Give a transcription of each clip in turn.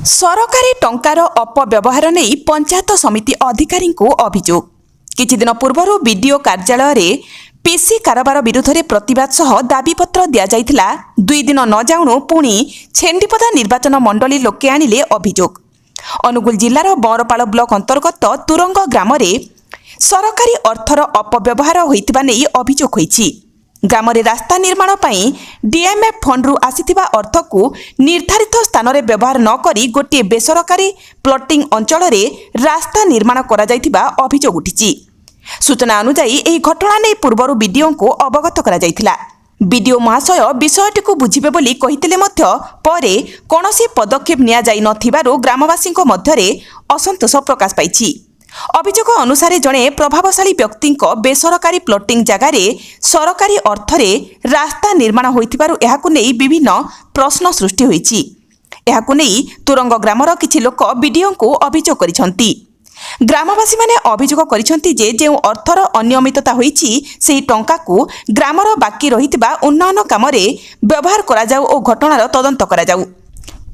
सरकारी टंकार अपव्यवहार नहीं पंचायत समिति अधिकारी अभियोग। किछि दिन पूर्व बीडीओ कार्यालय पीसी कारबार विरुद्ध में प्रतिवाद सह दाबीपत्र दि जाइथिला। 2 दिन न जाउणु पुणी छेंडीपदा निर्वाचन मंडली लोके आनिले अभियोग। अनुगुल जिलार बरपाल ब्लॉक अंतर्गत तुरंग ग्राम सरकारी अर्थर अपव्यवहार होइतिबा नै अभियोग होइछि। ग्राम रास्ता निर्माण पाई डीएमएफ फंड्रु आसीथिबा अर्थ को निर्धारित स्थान में व्यवहार न करी गोटे बेसरकारी प्लॉटिंग अंचल रास्ता निर्माण करा जाइथिबा अभियोग उठिछि। सूचना अनुसार यह घटना नहीं पूर्व बीडीओ को अवगत करा जाइथिला। बीडीओ महाशय विषयटी को बुझिबे बोली कहिथिले मध्य परे कोनोसी पदक्षेप निया जाई नथिबारु ग्रामवासी मध्यरे असंतोष प्रकाश पाइछि। अभियोग अनुसार जड़े प्रभावशाली व्यक्ति बेसरकारी प्लॉटिंग जगार सरकारी अर्थरे रास्ता निर्माण होइथिबारु एहाकु नेई विभिन्न प्रश्न सृष्टि होइछि। एहाकु नेई तुरंग ग्रामर किछि लोक बीडीओ को अभियोग करिसंती। ग्रामवासी माने अभियोग करिसंती जे जेउ अर्थर अनियमितता होइछि सेही टंका को ग्रामर बाकी रहितिबा उन्नयन कामरे व्यवहार करा जाउ ओ घटनार तदंत करा जाउ।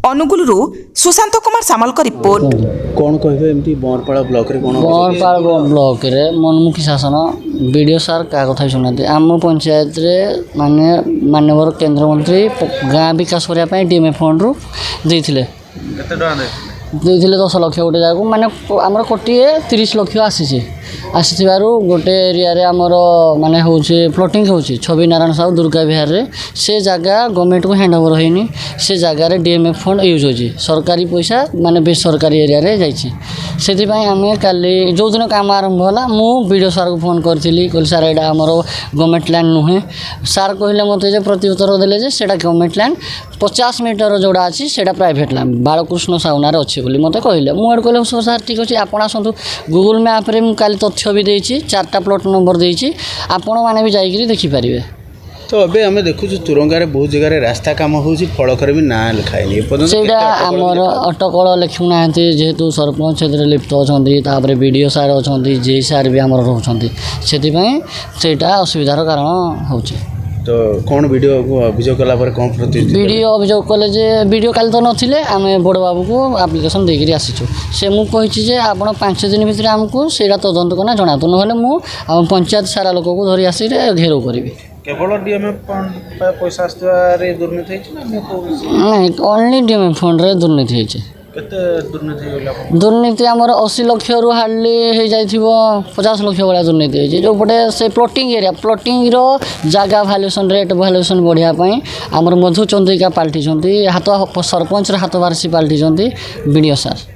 अनुगुलु सुशांत कुमार सामल का रिपोर्ट। कौन कहबे एमती बरपाल ब्लॉक रे कोन बरपाल ब्लॉक रे मनमुखी शासन बीडीओ सार का कथा सुनाते आम पंचायत रे माने माननीय केंद्र मंत्री गाँ विकास करने पे डीएमएफ फंड रु देथिले केते टका देथिले 10 लाख गोटे जागु माने हमर कोटिए 30 लाख आसीथिबारु गोटे एरिया रे हमर माने होउछे प्लॉटिंग होउछे छवि नारायण साहू दुर्गा विहार रे से जगह गवर्नमेंट को हैंड ओवर होइनी। से जगह रे डीएमएफ फंड यूज होछि सरकारी पैसा माने बेसरकारी एरिया रे जाइछि। सेति पई हमें काली जो दिन काम आरंभ होला मु बीडीओ सार को फोन करथिली कहली सार एडा हमर गवर्नमेंट लैंड नुहे। सार कहले मते जे प्रत्युत्तर देले जे सेटा गवर्नमेंट लैंड 50 मीटर जोड़ा अछि सेटा प्राइवेट लैंड बालकृष्ण साउनार अछि बोली मते कहले। मु एड कहले सार ठीक अछि आपण आसंतु गूगल मैप रे मु काली तथ्य भी देछि 4टा प्लॉट नंबर देछि आपण माने भी जाई करी देखि परिबे। तो अबे हमें देखु तुरंगा रे बहुत जगह रे रास्ता काम होछि फलकर भी ना लिखाइली सेटा हमर अटकल लिखु नाहंती जेहेतु सरपंच क्षेत्र लिप्त अछंती तापर बीडीओ सार अछंती जे सार भी हमर रहउछंती सेति पई सेटा असुविधार कारण होछि। तो कौन वीडियो को अभियोग कला पर कौन प्रति वीडियो अभियोग कले जे वीडियो काल तो नथिले आमे बड़ बाबू को एप्लिकेशन देकरी आसीछु से मु कहिछि जे आपण 5 दिन भीतर हमको सेटा तदंत करना जणा तो नहले मु पंचायत सारा लोक को धरि आसी रे घेरो करबी। केवल डीएमएफ फंड पैसा आस्तरे दुर्नीति है नहीं ओनली डीएमएफ फंड रे दुर्नीति है। केते दुर्नीति होला दुर्नीति हमर 80 लाख रु हार्डली हे जाइथिबो 50 लाख वाला दुर्नीति है जो पटे से प्लॉटिंग एरिया प्लॉटिंग रो जागा वैल्यूएशन रेट वैल्यूएशन बढ़िया पई हमर मधु चंद्रिका पाल्टी छंती हाथ सरपंच रे हाथ वारसी पाल्टी छंती बीडीओ सार।